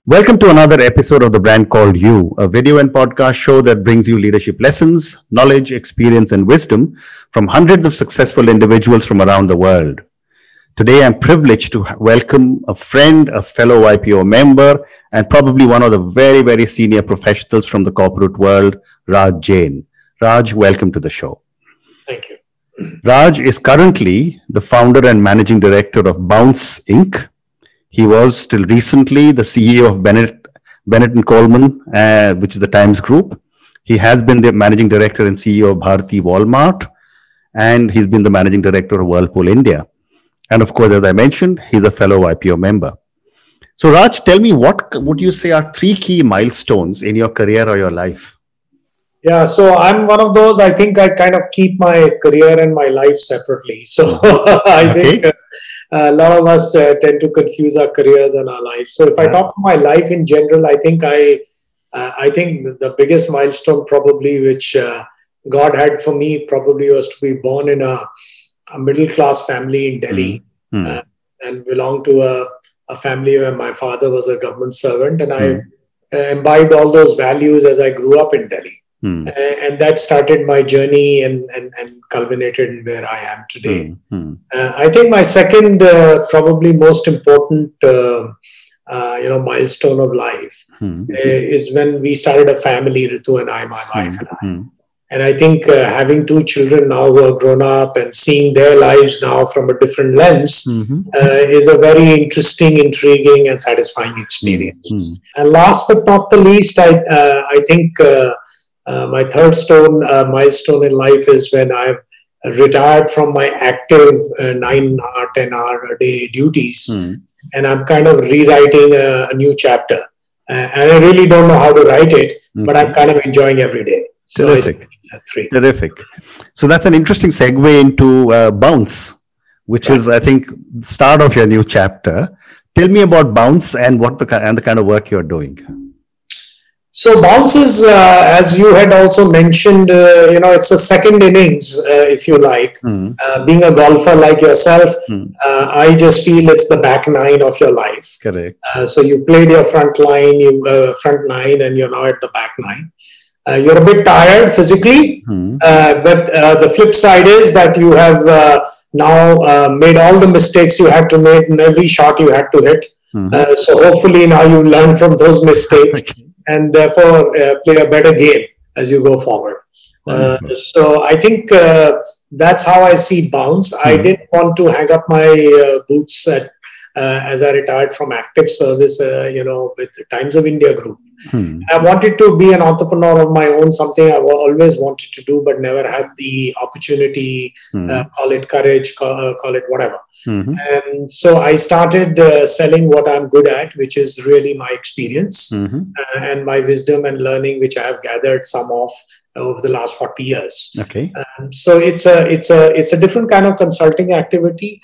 Welcome to another episode of The Brand Called You, a video and podcast show that brings you leadership lessons, knowledge, experience, and wisdom from hundreds of successful individuals from around the world. Today, I'm privileged to welcome a friend, a fellow YPO member, and probably one of the very, very senior professionals from the corporate world, Raj Jain. Raj, welcome to the show. Thank you. Raj is currently the founder and managing director of Bounce Inc. He was till recently the CEO of Bennett and Coleman, which is the Times Group. He has been the managing director and CEO of Bharti Walmart, and he's been the managing director of Whirlpool India. And of course, as I mentioned, he's a fellow YPO member. So Raj, tell me, what would you say are three key milestones in your career or your life? Yeah, so I'm one of those. I think I kind of keep my career and my life separately. So I think a lot of us tend to confuse our careers and our lives. So if I talk about my life in general, I think the biggest milestone probably which God had for me probably was to be born in a middle class family in Delhi and belong to a family where my father was a government servant, and I imbibed all those values as I grew up in Delhi. And that started my journey and culminated in where I am today. I think my second, probably most important, milestone of life is when we started a family, Ritu and I, my wife and I. And I think having two children now who are grown up and seeing their lives now from a different lens is a very interesting, intriguing, and satisfying experience. And last but not the least, I think my third milestone in life is when I've retired from my active 9-hour, 10-hour a day duties, and I'm kind of rewriting a new chapter. And I really don't know how to write it, but I'm kind of enjoying every day. So Terrific. Terrific. So that's an interesting segue into Bounce, which is, I think, the start of your new chapter. Tell me about Bounce and the kind of work you're doing. So Bounce is, as you had also mentioned, it's a second innings, if you like. Being a golfer like yourself, I just feel it's the back nine of your life. Correct. So you played your front nine, and you're now at the back nine. You're a bit tired physically, but the flip side is that you have now made all the mistakes you had to make in every shot you had to hit. So hopefully now you learn from those mistakes. And therefore play a better game as you go forward. So I think that's how I see Bounce. I didn't want to hang up my boots as I retired from active service, with the Times of India Group. I wanted to be an entrepreneur of my own, something I always wanted to do, but never had the opportunity, call it courage, call it whatever. And so I started selling what I'm good at, which is really my experience and my wisdom and learning, which I have gathered some of over the last 40 years. Okay. So it's a different kind of consulting activity.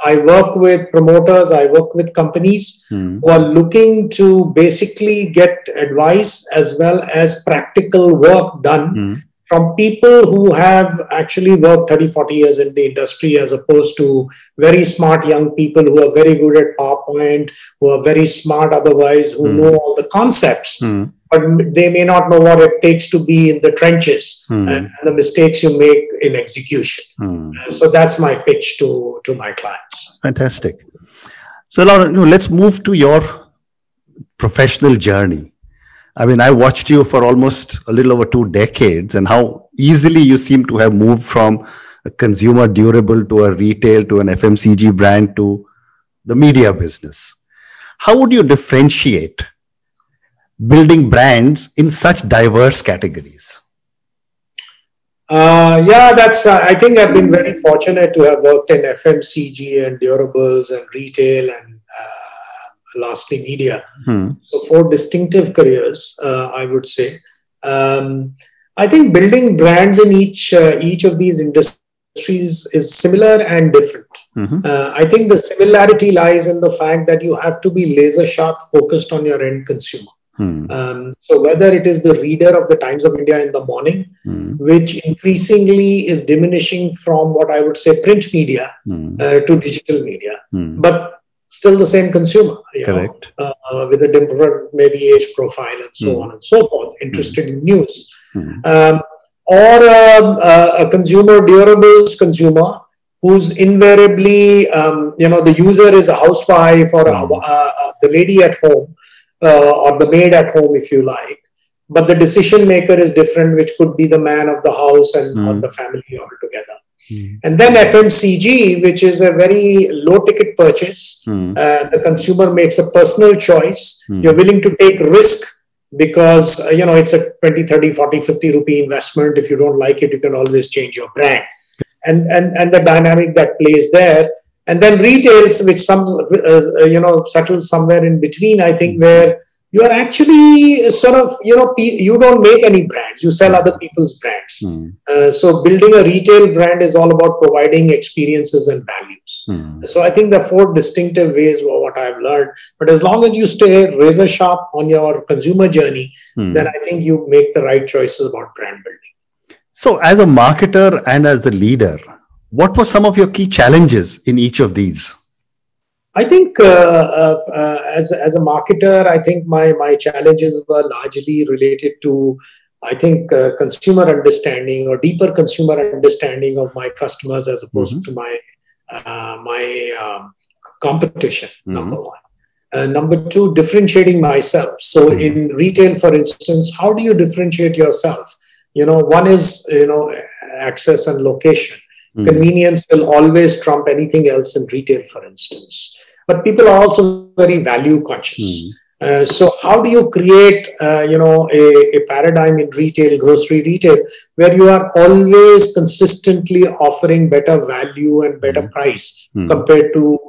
I work with promoters, I work with companies who are looking to basically get advice as well as practical work done from people who have actually worked 30, 40 years in the industry, as opposed to very smart young people who are very good at PowerPoint, who are very smart otherwise, who know all the concepts. But they may not know what it takes to be in the trenches and the mistakes you make in execution. So that's my pitch to my clients. Fantastic. So now let's move to your professional journey. I mean, I watched you for almost a little over 2 decades, and how easily you seem to have moved from a consumer durable to a retail to an FMCG brand to the media business. How would you differentiate building brands in such diverse categories? I think I've been very fortunate to have worked in FMCG and durables and retail and lastly media. So 4 distinctive careers, I would say. I think building brands in each of these industries is similar and different. I think the similarity lies in the fact that you have to be laser sharp focused on your end consumer. So whether it is the reader of the Times of India in the morning, which increasingly is diminishing from what I would say print media to digital media. But still the same consumer, Correct. With a different maybe age profile and so on and so forth, interested in news. Or a consumer durables consumer who's invariably, the user is a housewife or the lady at home or the maid at home, if you like. But the decision maker is different, which could be the man of the house and or the family altogether. And then FMCG, which is a very low ticket purchase. The consumer makes a personal choice. You're willing to take risk because, it's a 20, 30, 40, 50 rupee investment. If you don't like it, you can always change your brand. And the dynamic that plays there. And then retails, which settles somewhere in between, I think, where you are actually sort of, you don't make any brands, you sell other people's brands. So building a retail brand is all about providing experiences and values. So I think the 4 distinctive ways were what I've learned. But as long as you stay razor sharp on your consumer journey, then I think you make the right choices about brand building. So as a marketer and as a leader, what were some of your key challenges in each of these? I think as a marketer, I think my challenges were largely related to, I think, consumer understanding or deeper consumer understanding of my customers as opposed to my competition, number one. Number 2, differentiating myself. So in retail, for instance, how do you differentiate yourself? One is, access and location. Convenience will always trump anything else in retail, for instance. But people are also very value conscious. So how do you create, a paradigm in retail, grocery retail, where you are always consistently offering better value and better price compared to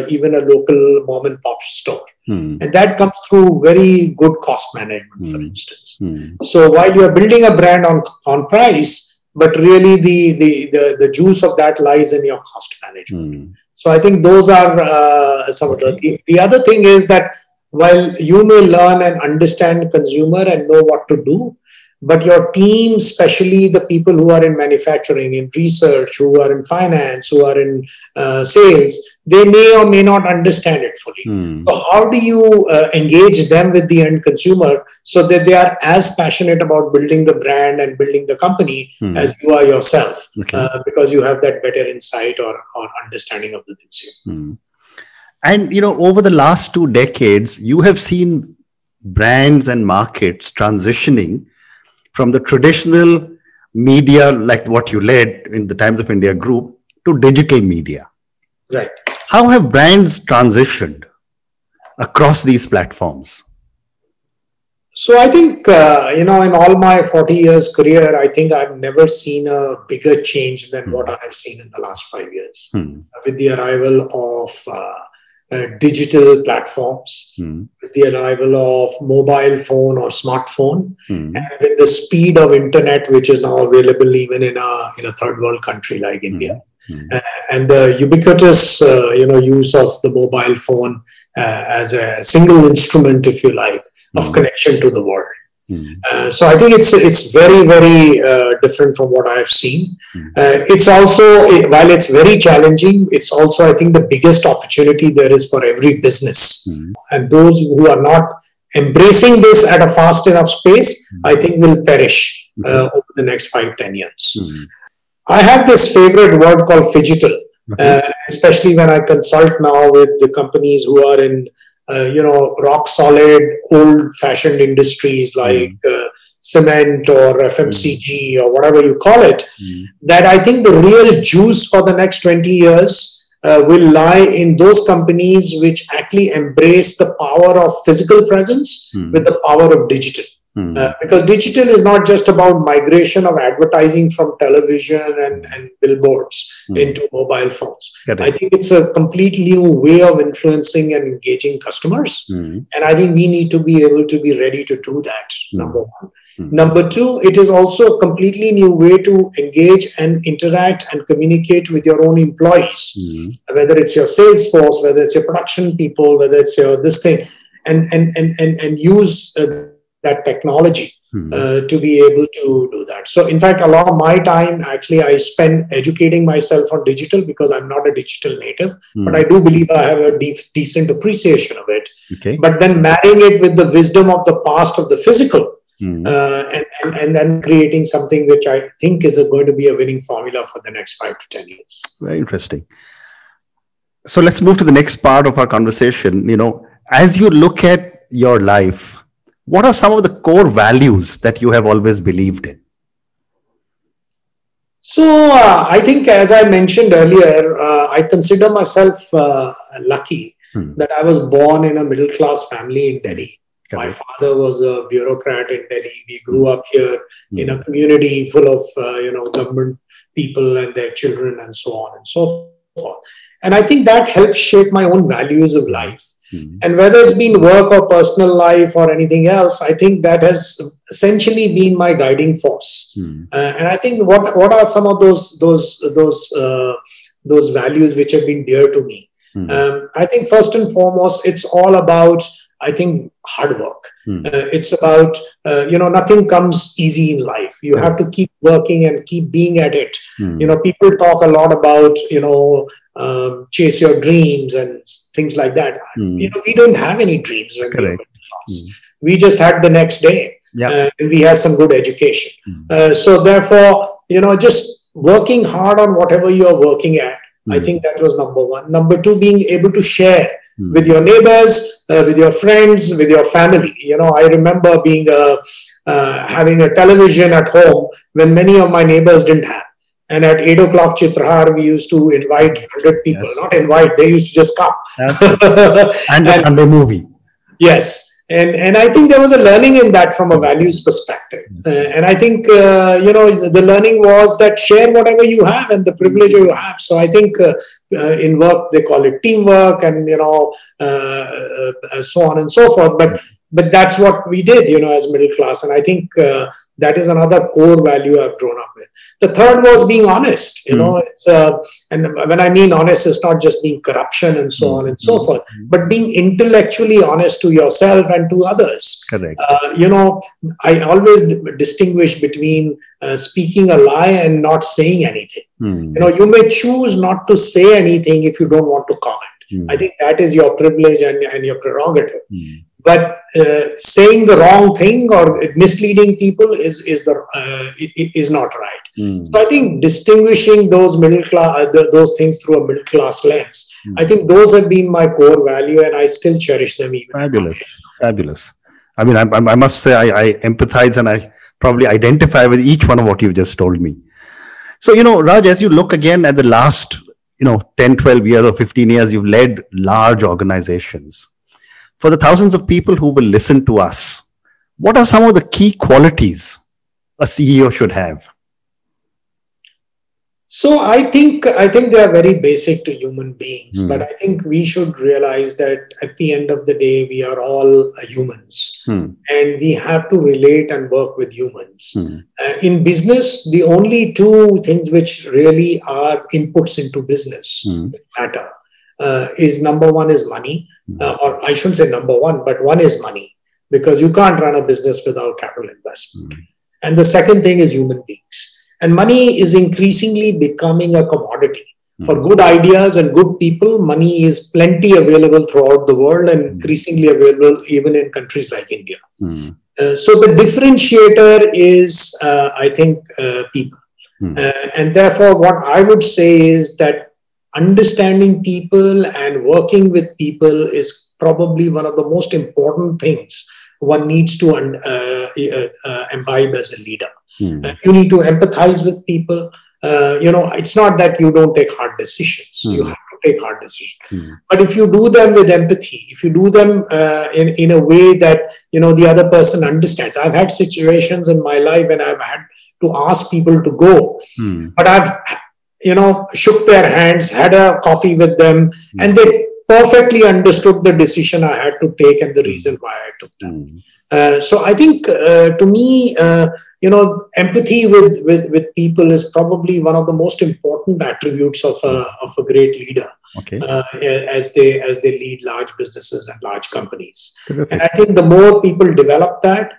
even a local mom and pop store? And that comes through very good cost management, for instance. So while you are building a brand on price, but really the juice of that lies in your cost management. So I think those are some of the other thing is that while you may learn and understand consumer and know what to do, but your team, especially the people who are in manufacturing, in research, who are in finance, who are in sales, they may or may not understand it fully. So how do you engage them with the end consumer so that they are as passionate about building the brand and building the company as you are yourself, because you have that better insight or understanding of the consumer. And, over the last 2 decades, you have seen brands and markets transitioning from the traditional media, like what you led in the Times of India group, to digital media. Right. How have brands transitioned across these platforms? So I think, in all my 40 years career, I think I've never seen a bigger change than what I've seen in the last 5 years. With the arrival of digital platforms, with the arrival of mobile phone or smartphone, and with the speed of internet, which is now available even in a third world country like India, and the ubiquitous use of the mobile phone as a single instrument, if you like, of connection to the world. So I think it's very, very different from what I've seen. It's also, while it's very challenging, it's also, I think, the biggest opportunity there is for every business. And those who are not embracing this at a fast enough pace, I think will perish over the next 5-10 years. I have this favorite word called phygital, especially when I consult now with the companies who are in rock solid, old fashioned industries like cement or FMCG or whatever you call it, that I think the real juice for the next 20 years will lie in those companies which actually embrace the power of physical presence with the power of digital. Because digital is not just about migration of advertising from television and billboards into mobile phones. I think it's a complete new way of influencing and engaging customers. And I think we need to be able to be ready to do that, number one. Number two, it is also a completely new way to engage and interact and communicate with your own employees, whether it's your sales force, whether it's your production people, whether it's your this thing, and use that technology to be able to do that. So in fact, a lot of my time actually I spend educating myself on digital because I'm not a digital native, but I do believe I have a decent appreciation of it. Okay. But then marrying it with the wisdom of the past of the physical, and then creating something which I think is going to be a winning formula for the next 5 to 10 years. Very interesting. So let's move to the next part of our conversation. You know, as you look at your life, what are some of the core values that you have always believed in? So I think, as I mentioned earlier, I consider myself lucky that I was born in a middle-class family in Delhi. Okay. My father was a bureaucrat in Delhi. We grew up here in a community full of government people and their children and so on and so forth. And I think that helped shape my own values of life. And whether it's been work or personal life or anything else, I think that has essentially been my guiding force. And I think what are some of those values which have been dear to me? I think first and foremost, it's all about, I think, hard work. It's about, nothing comes easy in life. You have to keep working and keep being at it. People talk a lot about, chase your dreams and things like that. We don't have any dreams when we were in class. We just had the next day. And we had some good education. So therefore, just working hard on whatever you're working at. I think that was number one. Number two, being able to share with your neighbors, with your friends, with your family. I remember being having a television at home when many of my neighbors didn't have. And at 8 o'clock Chitrahar, we used to invite 100 people. Yes. Not invite, they used to just come. And the Sunday movie. Yes. And I think there was a learning in that from a values perspective. And I think, the learning was that share whatever you have and the privilege you have. So I think in work, they call it teamwork and, so on and so forth. But that's what we did, as middle class. And I think that is another core value I've grown up with. The third was being honest. It's, and when I mean honest, it's not just being corruption and so on and so forth, but being intellectually honest to yourself and to others. Correct. I always distinguish between speaking a lie and not saying anything. You may choose not to say anything if you don't want to comment. I think that is your privilege and your prerogative. But saying the wrong thing or misleading people is not right. So I think distinguishing those middle class those things through a middle class lens, I think those have been my core value, and I still cherish them even. Fabulous. I mean, I must say I empathize and I probably identify with each one of what you've just told me. So Raj, as you look again at the last 10, 12 years or 15 years, you've led large organizations. For the thousands of people who will listen to us, what are some of the key qualities a CEO should have? So I think they are very basic to human beings, but I think we should realize that at the end of the day, we are all humans and we have to relate and work with humans. In business, the only two things which really are inputs into business matter is number one is money. Or I shouldn't say number one, but one is money, because you can't run a business without capital investment. And the second thing is human beings. And money is increasingly becoming a commodity. For good ideas and good people, money is plenty available throughout the world and increasingly available even in countries like India. So the differentiator is, I think, people. And therefore, what I would say is that understanding people and working with people is probably one of the most important things one needs to imbibe as a leader. You need to empathize with people. It's not that you don't take hard decisions. You have to take hard decisions. But if you do them with empathy, if you do them in a way that, the other person understands. I've had situations in my life when I've had to ask people to go, but I've shook their hands, had a coffee with them, and they perfectly understood the decision I had to take and the reason why I took that. So I think, to me, empathy with people is probably one of the most important attributes of a great leader. As they lead large businesses and large companies. And I think the more people develop that,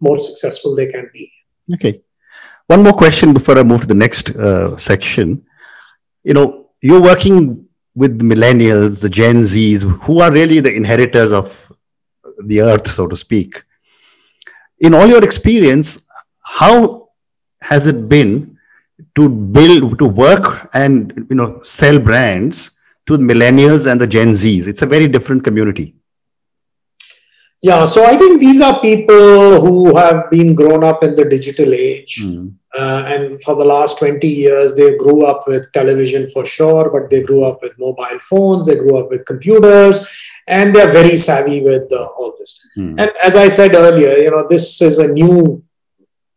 more successful they can be. Okay. One more question before I move to the next section. You're working with millennials, the Gen Zs, who are really the inheritors of the earth, so to speak. In all your experience, how has it been to work and sell brands to the millennials and the Gen Zs? It's a very different community. Yeah, so I think these are people who have been grown up in the digital age. And for the last 20 years, they grew up with television for sure, but they grew up with mobile phones, they grew up with computers, and they're very savvy with all this. And as I said earlier, this is a new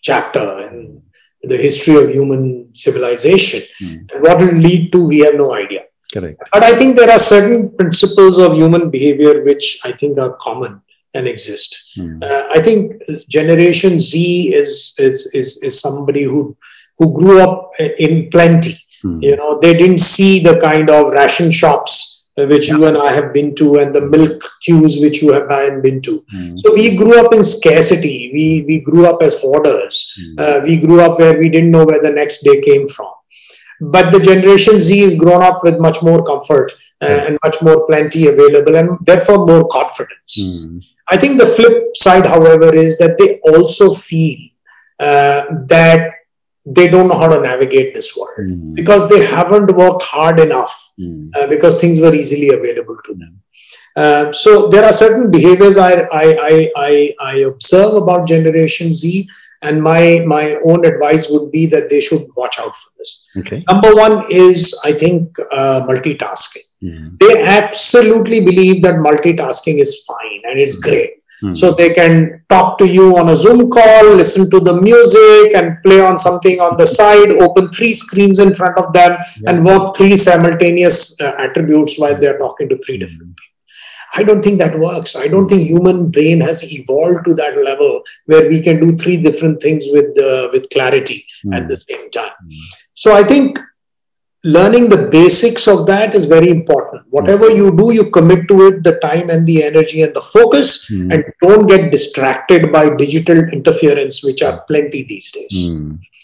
chapter in the history of human civilization. And what it will lead to, we have no idea. Correct. But I think there are certain principles of human behavior which I think are common and exist. I think Generation Z is somebody who grew up in plenty. They didn't see the kind of ration shops which you and I have been to, and the milk queues which you have been to. So we grew up in scarcity. We grew up as hoarders. We grew up where we didn't know where the next day came from. But the Generation Z is grown up with much more comfort and much more plenty available, and therefore more confidence. I think the flip side, however, is that they also feel that they don't know how to navigate this world because they haven't worked hard enough because things were easily available to them. So there are certain behaviors I observe about Generation Z, and my own advice would be that they should watch out for this. Okay. Number one is, I think, multitasking. They absolutely believe that multitasking is fine and it's great. So they can talk to you on a Zoom call, listen to the music and play on something on the side, open 3 screens in front of them and work 3 simultaneous attributes while they're talking to 3 different people. I don't think that works. I don't think human brain has evolved to that level where we can do 3 different things with clarity at the same time. So I think learning the basics of that is very important. Whatever you do, you commit to it, the time and the energy and the focus, and don't get distracted by digital interference, which are plenty these days.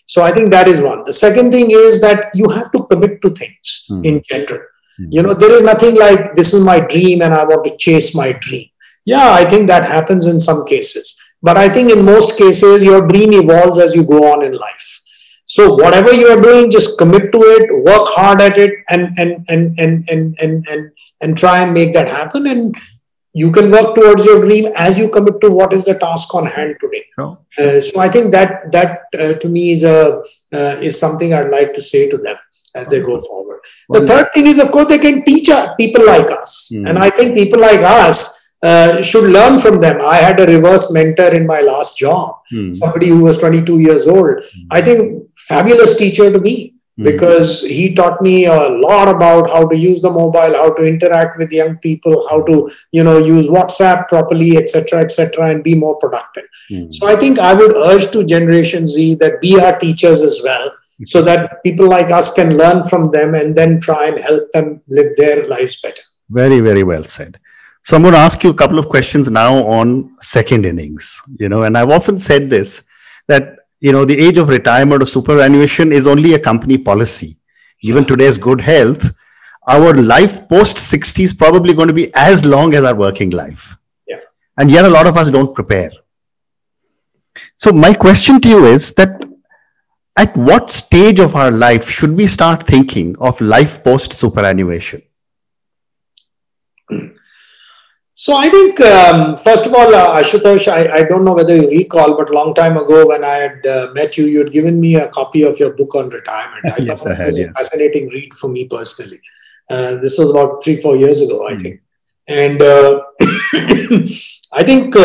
So I think that is one. The second thing is that you have to commit to things in general. There is nothing like, this is my dream and I want to chase my dream. Yeah, I think that happens in some cases. But I think in most cases, your dream evolves as you go on in life. So whatever you are doing, just commit to it, work hard at it, and try and make that happen. And you can work towards your dream as you commit to what is the task on hand today. Sure. So I think that to me is something I'd like to say to them as they go forward. The third thing is, of course, they can teach people like us. And I think people like us should learn from them. I had a reverse mentor in my last job, somebody who was 22 years old. I think fabulous teacher to me, because he taught me a lot about how to use the mobile, how to interact with young people, how to use WhatsApp properly, etc., and be more productive. So I think I would urge to Generation Z that be our teachers as well, so that people like us can learn from them and then try and help them live their lives better. Very, very well said. So I'm going to ask you a couple of questions now on second innings, and I've often said this, that, the age of retirement or superannuation is only a company policy. Given today's good health, our life post 60 is probably going to be as long as our working life. Yeah. And yet a lot of us don't prepare. So my question to you is that at what stage of our life should we start thinking of life post superannuation? So I think, first of all, Ashutosh, I don't know whether you recall, but a long time ago when I had met you, you had given me a copy of your book on retirement. I thought it was a fascinating read for me personally. This was about 3-4 years ago, I think. And I think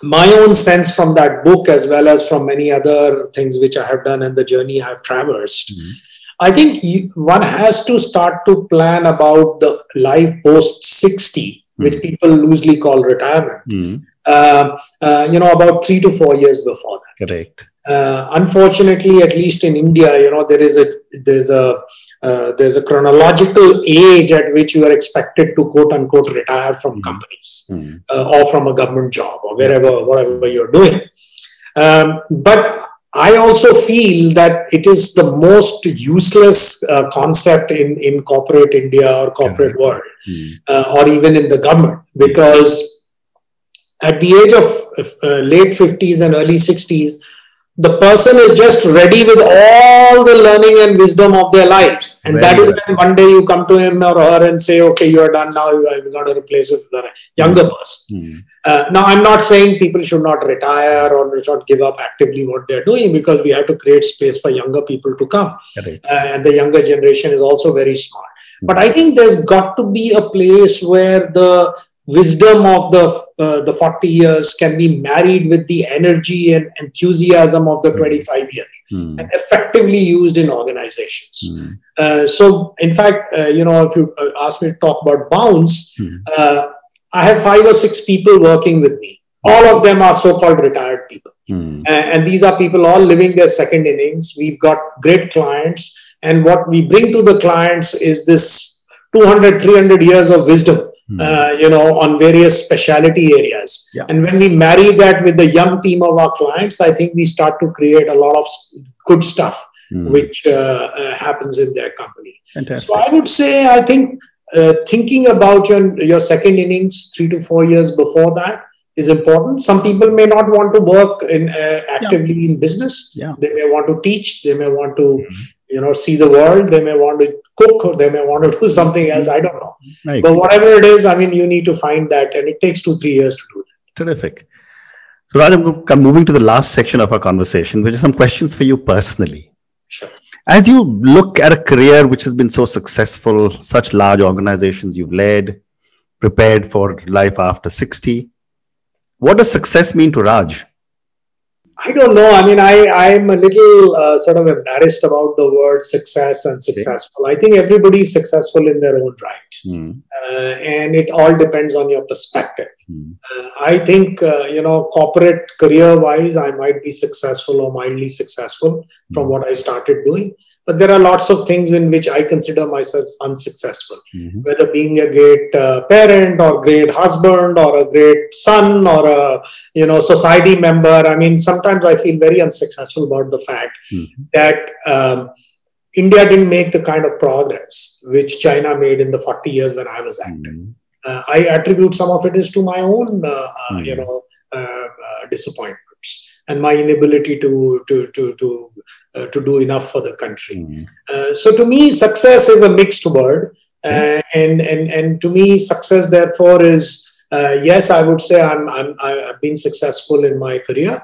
my own sense from that book, as well as from many other things which I have done and the journey I've traversed, I think one has to start to plan about the life post 60, which people loosely call retirement, about 3 to 4 years before that. Correct. Unfortunately, at least in India, there's a there's a chronological age at which you are expected to quote unquote retire from companies or from a government job or whatever you're doing. But I also feel that it is the most useless concept in corporate India or corporate world, or even in the government, because at the age of late 50s and early 60s, the person is just ready with all the learning and wisdom of their lives. And that is when one day you come to him or her and say, okay, you are done now, I've got to replace it with a younger person. Now, I'm not saying people should not retire or should not give up actively what they're doing, because we have to create space for younger people to come. And the younger generation is also very smart. But I think there's got to be a place where the wisdom of the 40 years can be married with the energy and enthusiasm of the 25 years and effectively used in organizations. So, in fact, if you ask me to talk about Bounce, I have 5 or 6 people working with me. All of them are so-called retired people. And these are people all living their second innings. We've got great clients. And what we bring to the clients is this 200, 300 years of wisdom. On various specialty areas. And when we marry that with the young team of our clients, I think we start to create a lot of good stuff, which happens in their company. Fantastic. So I would say, I think thinking about your second innings 3 to 4 years before that is important. Some people may not want to work actively in business. They may want to teach. They may want to see the world. They may want to cook, or they may want to do something else. I don't know. But whatever it is, I mean, you need to find that, and it takes 2-3 years to do that. Terrific. So Raj, I'm moving to the last section of our conversation, which is some questions for you personally. Sure. As you look at a career which has been so successful, such large organizations you've led, prepared for life after 60, what does success mean to Raj? I don't know. I mean, I'm a little sort of embarrassed about the word success and successful. I think everybody is successful in their own right. And it all depends on your perspective. I think, corporate career-wise, I might be successful or mildly successful from what I started doing. But there are lots of things in which I consider myself unsuccessful, whether being a great parent or great husband or a great son or a society member. I mean, sometimes I feel very unsuccessful about the fact that India didn't make the kind of progress which China made in the 40 years when I was active. I attribute some of it is to my own, disappointments and my inability to do enough for the country. So to me, success is a mixed word, and to me, success therefore is yes, I would say I've been successful in my career,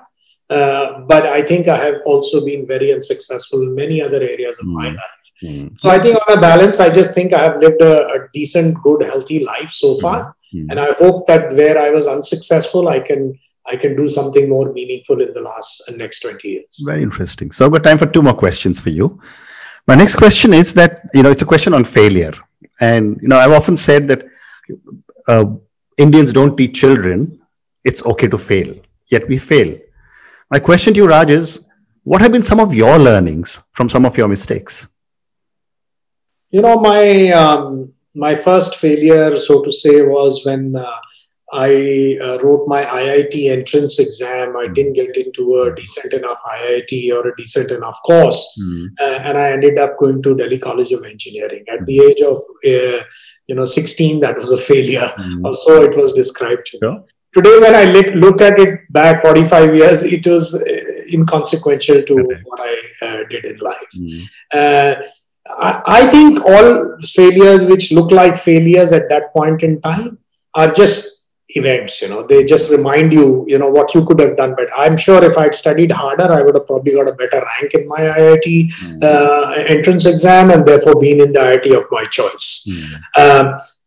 but I think I have also been very unsuccessful in many other areas of my life. So I think on a balance, I just think I have lived a decent, good, healthy life so far, and I hope that where I was unsuccessful, I can do something more meaningful in the next 20 years. Very interesting. So I've got time for 2 more questions for you. My next question is that, it's a question on failure. And, I've often said that Indians don't teach children it's okay to fail, yet we fail. My question to you, Raj, is what have been some of your learnings from some of your mistakes? My first failure, so to say, was when I wrote my IIT entrance exam. I didn't get into a decent enough IIT or a decent enough course. And I ended up going to Delhi College of Engineering. At the age of 16, that was a failure. Also, it was described to me. Today, when I look at it back 45 years, it was inconsequential to what I did in life. I think all failures which look like failures at that point in time are just events, they just remind you, what you could have done better. I'm sure if I'd studied harder, I would have probably got a better rank in my IIT entrance exam and therefore been in the IIT of my choice.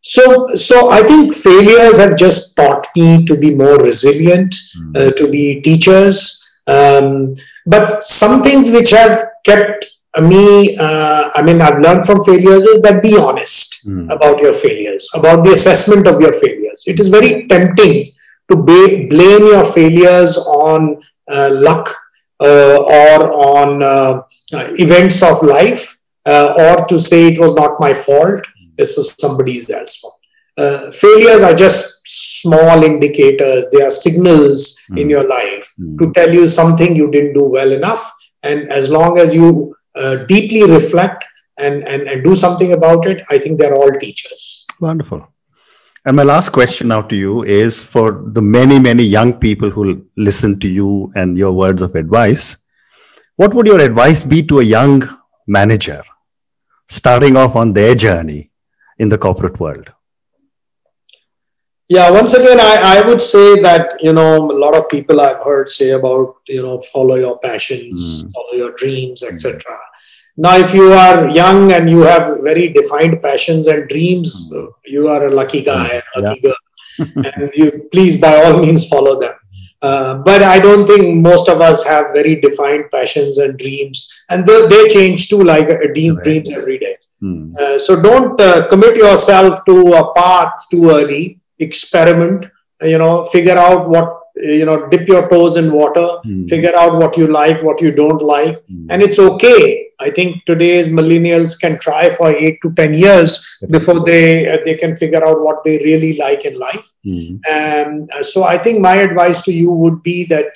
So I think failures have just taught me to be more resilient, to be teachers. But some things which have kept me, I've learned from failures is that be honest about your failures, about the assessment of your failures. It is very tempting to blame your failures on luck or on events of life. or to say it was not my fault, this was somebody else's fault. Failures are just small indicators. They are signals in your life to tell you something you didn't do well enough. And as long as you deeply reflect and do something about it, I think they're all teachers. Wonderful. And my last question now to you is, for the many, many young people who listen to you and your words of advice, what would your advice be to a young manager starting off on their journey in the corporate world? Yeah, once again, I would say that, a lot of people I've heard say about, follow your passions, follow your dreams, etc. Now, if you are young and you have very defined passions and dreams, you are a lucky guy, lucky girl. And you please, by all means, follow them. But I don't think most of us have very defined passions and dreams. And they change too, like dreams every day. So don't commit yourself to a path too early. Experiment, figure out what, dip your toes in water, figure out what you like, what you don't like. And it's okay. I think today's millennials can try for 8 to 10 years before they can figure out what they really like in life. And so I think my advice to you would be that,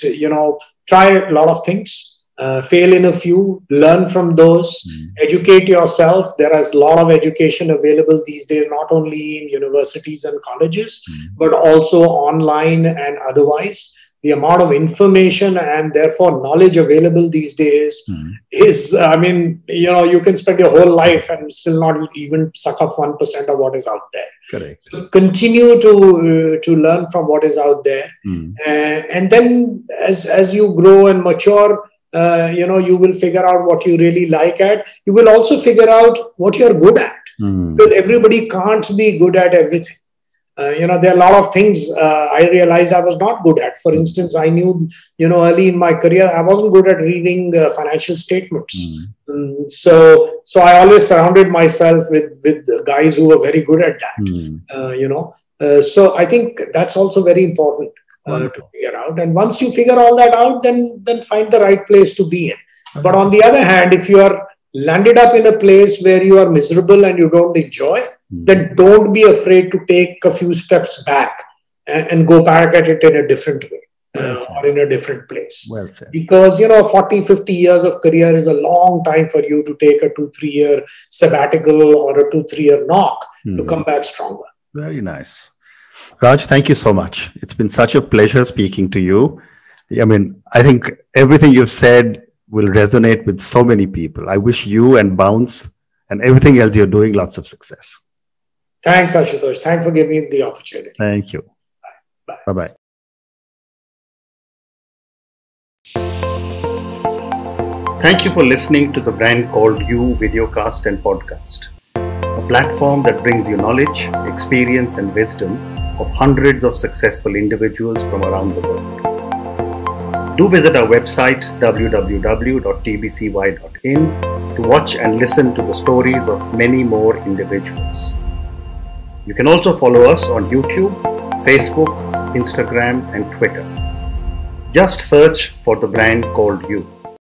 try a lot of things. Fail in a few, learn from those, educate yourself. There is a lot of education available these days, not only in universities and colleges, but also online and otherwise. The amount of information and therefore knowledge available these days is, you can spend your whole life and still not even suck up 1% of what is out there. Correct. So continue to learn from what is out there. And then as you grow and mature, you will figure out what you really like at. You will also figure out what you're good at. Because everybody can't be good at everything. There are a lot of things I realized I was not good at. For instance, I knew, early in my career, I wasn't good at reading financial statements. So I always surrounded myself with guys who were very good at that. So I think that's also very important. To figure out, and once you figure all that out, then find the right place to be in. But on the other hand, if you are landed up in a place where you are miserable and you don't enjoy, then don't be afraid to take a few steps back and go back at it in a different way or in a different place. Well said. Because 40, 50 years of career is a long time for you to take a 2-3 year sabbatical or a 2-3 year knock to come back stronger. Very nice. Raj, thank you so much. It's been such a pleasure speaking to you. I think everything you've said will resonate with so many people. I wish you and Bounce and everything else you're doing lots of success. Thanks, Ashutosh. Thanks for giving me the opportunity. Thank you. Bye. Bye-bye. Thank you for listening to the Brand Called You videocast and podcast, a platform that brings you knowledge, experience, and wisdom of hundreds of successful individuals from around the world. Do visit our website www.tbcy.in to watch and listen to the stories of many more individuals. You can also follow us on YouTube, Facebook, Instagram, and Twitter. Just search for the Brand Called You.